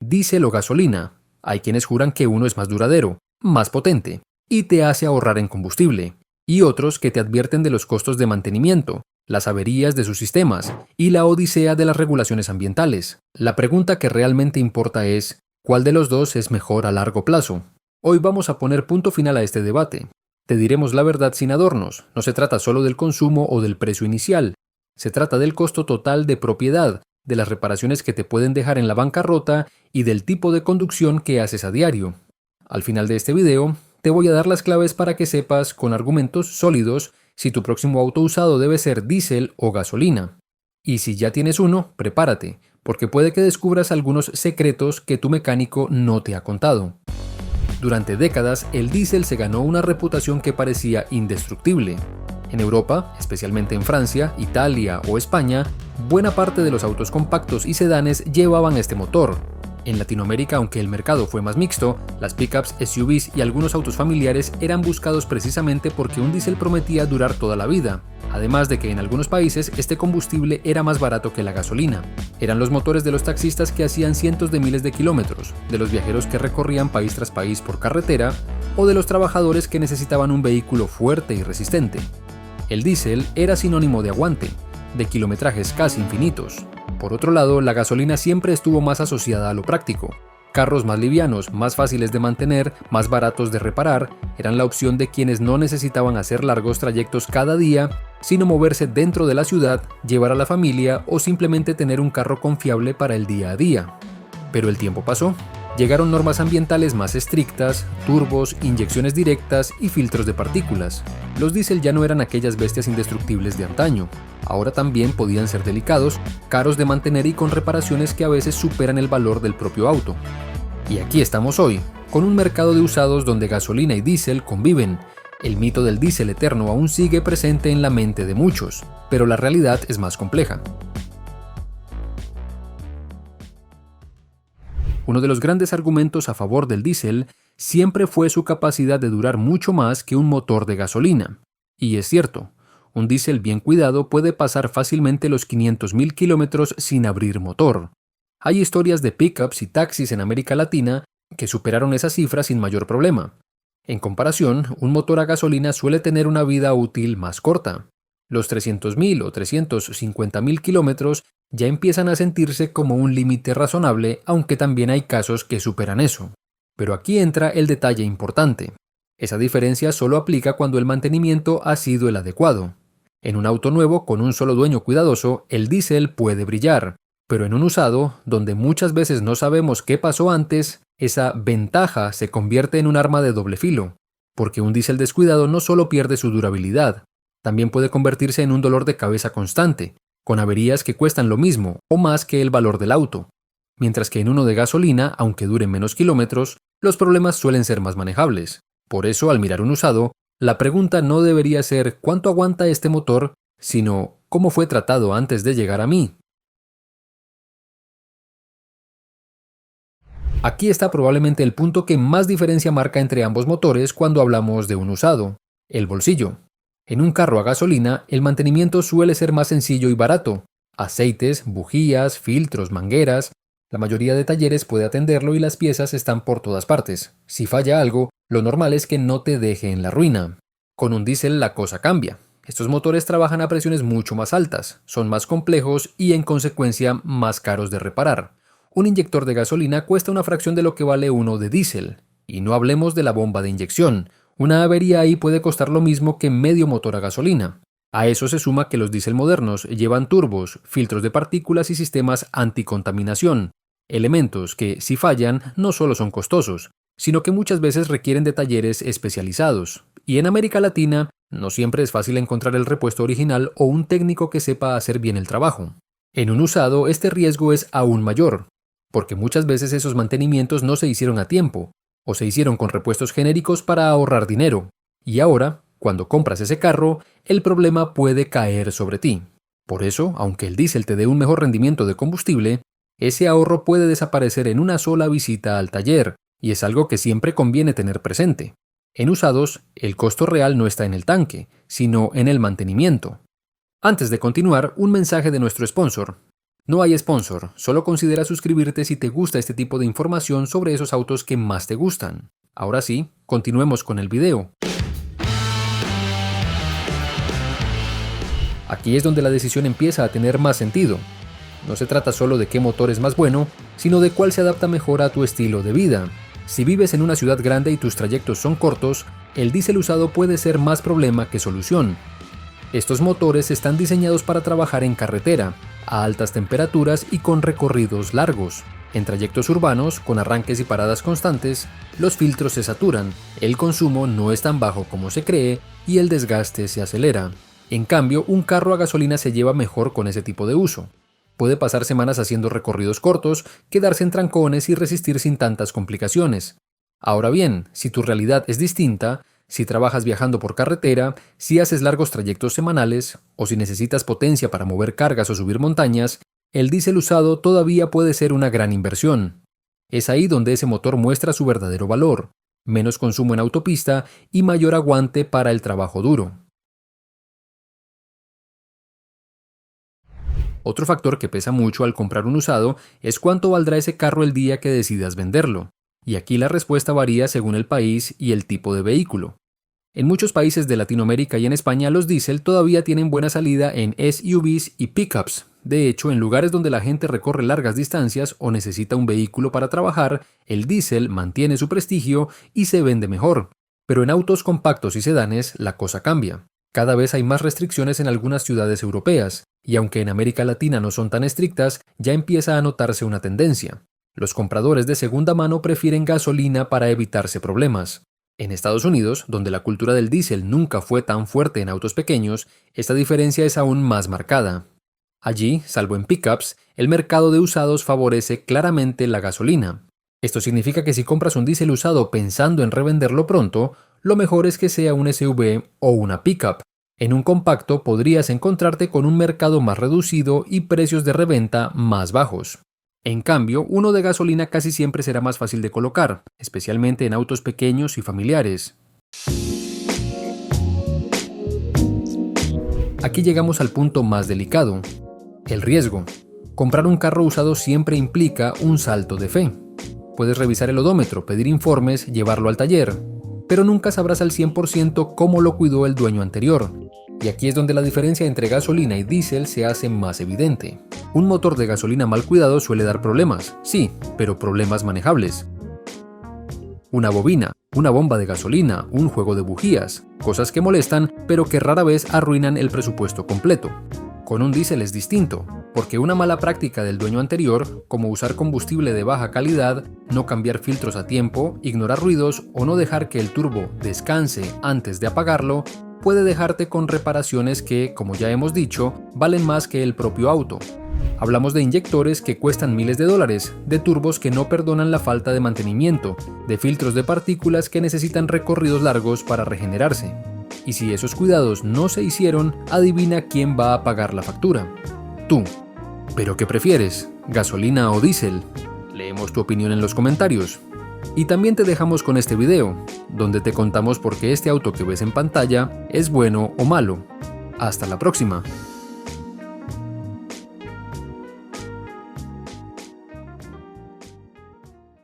diésel o gasolina. Hay quienes juran que uno es más duradero, más potente, y te hace ahorrar en combustible, y otros que te advierten de los costos de mantenimiento, las averías de sus sistemas y la odisea de las regulaciones ambientales. La pregunta que realmente importa es, ¿cuál de los dos es mejor a largo plazo? Hoy vamos a poner punto final a este debate. Te diremos la verdad sin adornos, no se trata solo del consumo o del precio inicial, se trata del costo total de propiedad, de las reparaciones que te pueden dejar en la bancarrota y del tipo de conducción que haces a diario. Al final de este video, te voy a dar las claves para que sepas con argumentos sólidos si tu próximo auto usado debe ser diésel o gasolina. Y si ya tienes uno, prepárate, porque puede que descubras algunos secretos que tu mecánico no te ha contado. Durante décadas, el diésel se ganó una reputación que parecía indestructible. En Europa, especialmente en Francia, Italia o España, buena parte de los autos compactos y sedanes llevaban este motor. En Latinoamérica, aunque el mercado fue más mixto, las pickups, SUVs y algunos autos familiares eran buscados precisamente porque un diésel prometía durar toda la vida, además de que en algunos países este combustible era más barato que la gasolina. Eran los motores de los taxistas que hacían cientos de miles de kilómetros, de los viajeros que recorrían país tras país por carretera, o de los trabajadores que necesitaban un vehículo fuerte y resistente. El diésel era sinónimo de aguante, de kilometrajes casi infinitos. Por otro lado, la gasolina siempre estuvo más asociada a lo práctico. Carros más livianos, más fáciles de mantener, más baratos de reparar, eran la opción de quienes no necesitaban hacer largos trayectos cada día, sino moverse dentro de la ciudad, llevar a la familia o simplemente tener un carro confiable para el día a día. Pero el tiempo pasó. Llegaron normas ambientales más estrictas, turbos, inyecciones directas y filtros de partículas. Los diésel ya no eran aquellas bestias indestructibles de antaño. Ahora también podían ser delicados, caros de mantener y con reparaciones que a veces superan el valor del propio auto. Y aquí estamos hoy, con un mercado de usados donde gasolina y diésel conviven. El mito del diésel eterno aún sigue presente en la mente de muchos, pero la realidad es más compleja. Uno de los grandes argumentos a favor del diésel siempre fue su capacidad de durar mucho más que un motor de gasolina. Y es cierto, un diésel bien cuidado puede pasar fácilmente los 500.000 kilómetros sin abrir motor. Hay historias de pickups y taxis en América Latina que superaron esa cifra sin mayor problema. En comparación, un motor a gasolina suele tener una vida útil más corta. Los 300.000 o 350.000 kilómetros ya empiezan a sentirse como un límite razonable, aunque también hay casos que superan eso. Pero aquí entra el detalle importante. Esa diferencia solo aplica cuando el mantenimiento ha sido el adecuado. En un auto nuevo con un solo dueño cuidadoso, el diésel puede brillar, pero en un usado, donde muchas veces no sabemos qué pasó antes, esa ventaja se convierte en un arma de doble filo, porque un diésel descuidado no solo pierde su durabilidad, también puede convertirse en un dolor de cabeza constante, con averías que cuestan lo mismo o más que el valor del auto, mientras que en uno de gasolina, aunque dure menos kilómetros, los problemas suelen ser más manejables. Por eso, al mirar un usado, la pregunta no debería ser ¿cuánto aguanta este motor?, sino ¿cómo fue tratado antes de llegar a mí? Aquí está probablemente el punto que más diferencia marca entre ambos motores cuando hablamos de un usado: el bolsillo. En un carro a gasolina, el mantenimiento suele ser más sencillo y barato. Aceites, bujías, filtros, mangueras. La mayoría de talleres puede atenderlo y las piezas están por todas partes. Si falla algo, lo normal es que no te deje en la ruina. Con un diésel la cosa cambia. Estos motores trabajan a presiones mucho más altas, son más complejos y en consecuencia más caros de reparar. Un inyector de gasolina cuesta una fracción de lo que vale uno de diésel. Y no hablemos de la bomba de inyección. Una avería ahí puede costar lo mismo que medio motor a gasolina. A eso se suma que los diésel modernos llevan turbos, filtros de partículas y sistemas anticontaminación, elementos que, si fallan, no solo son costosos, sino que muchas veces requieren de talleres especializados. Y en América Latina, no siempre es fácil encontrar el repuesto original o un técnico que sepa hacer bien el trabajo. En un usado, este riesgo es aún mayor, porque muchas veces esos mantenimientos no se hicieron a tiempo, o se hicieron con repuestos genéricos para ahorrar dinero, y ahora, cuando compras ese carro, el problema puede caer sobre ti. Por eso, aunque el diésel te dé un mejor rendimiento de combustible, ese ahorro puede desaparecer en una sola visita al taller, y es algo que siempre conviene tener presente. En usados, el costo real no está en el tanque, sino en el mantenimiento. Antes de continuar, un mensaje de nuestro sponsor. No hay sponsor, solo considera suscribirte si te gusta este tipo de información sobre esos autos que más te gustan. Ahora sí, continuemos con el video. Aquí es donde la decisión empieza a tener más sentido. No se trata solo de qué motor es más bueno, sino de cuál se adapta mejor a tu estilo de vida. Si vives en una ciudad grande y tus trayectos son cortos, el diésel usado puede ser más problema que solución. Estos motores están diseñados para trabajar en carretera, a altas temperaturas y con recorridos largos. En trayectos urbanos, con arranques y paradas constantes, los filtros se saturan, el consumo no es tan bajo como se cree y el desgaste se acelera. En cambio, un carro a gasolina se lleva mejor con ese tipo de uso. Puede pasar semanas haciendo recorridos cortos, quedarse en trancones y resistir sin tantas complicaciones. Ahora bien, si tu realidad es distinta, si trabajas viajando por carretera, si haces largos trayectos semanales, o si necesitas potencia para mover cargas o subir montañas, el diésel usado todavía puede ser una gran inversión. Es ahí donde ese motor muestra su verdadero valor, menos consumo en autopista y mayor aguante para el trabajo duro. Otro factor que pesa mucho al comprar un usado es cuánto valdrá ese carro el día que decidas venderlo. Y aquí la respuesta varía según el país y el tipo de vehículo. En muchos países de Latinoamérica y en España los diésel todavía tienen buena salida en SUVs y pickups. De hecho, en lugares donde la gente recorre largas distancias o necesita un vehículo para trabajar, el diésel mantiene su prestigio y se vende mejor. Pero en autos compactos y sedanes la cosa cambia. Cada vez hay más restricciones en algunas ciudades europeas, y aunque en América Latina no son tan estrictas, ya empieza a notarse una tendencia. Los compradores de segunda mano prefieren gasolina para evitarse problemas. En Estados Unidos, donde la cultura del diésel nunca fue tan fuerte en autos pequeños, esta diferencia es aún más marcada. Allí, salvo en pickups, el mercado de usados favorece claramente la gasolina. Esto significa que si compras un diésel usado pensando en revenderlo pronto, lo mejor es que sea un SUV o una pickup. En un compacto podrías encontrarte con un mercado más reducido y precios de reventa más bajos. En cambio, uno de gasolina casi siempre será más fácil de colocar, especialmente en autos pequeños y familiares. Aquí llegamos al punto más delicado, el riesgo. Comprar un carro usado siempre implica un salto de fe. Puedes revisar el odómetro, pedir informes, llevarlo al taller, pero nunca sabrás al 100% cómo lo cuidó el dueño anterior. Y aquí es donde la diferencia entre gasolina y diésel se hace más evidente. Un motor de gasolina mal cuidado suele dar problemas, sí, pero problemas manejables. Una bobina, una bomba de gasolina, un juego de bujías, cosas que molestan, pero que rara vez arruinan el presupuesto completo. Con un diésel es distinto, porque una mala práctica del dueño anterior, como usar combustible de baja calidad, no cambiar filtros a tiempo, ignorar ruidos o no dejar que el turbo descanse antes de apagarlo, puede dejarte con reparaciones que, como ya hemos dicho, valen más que el propio auto. Hablamos de inyectores que cuestan miles de dólares, de turbos que no perdonan la falta de mantenimiento, de filtros de partículas que necesitan recorridos largos para regenerarse. Y si esos cuidados no se hicieron, adivina quién va a pagar la factura. Tú. ¿Pero qué prefieres? ¿Gasolina o diésel? Leemos tu opinión en los comentarios. Y también te dejamos con este video, donde te contamos por qué este auto que ves en pantalla es bueno o malo. Hasta la próxima.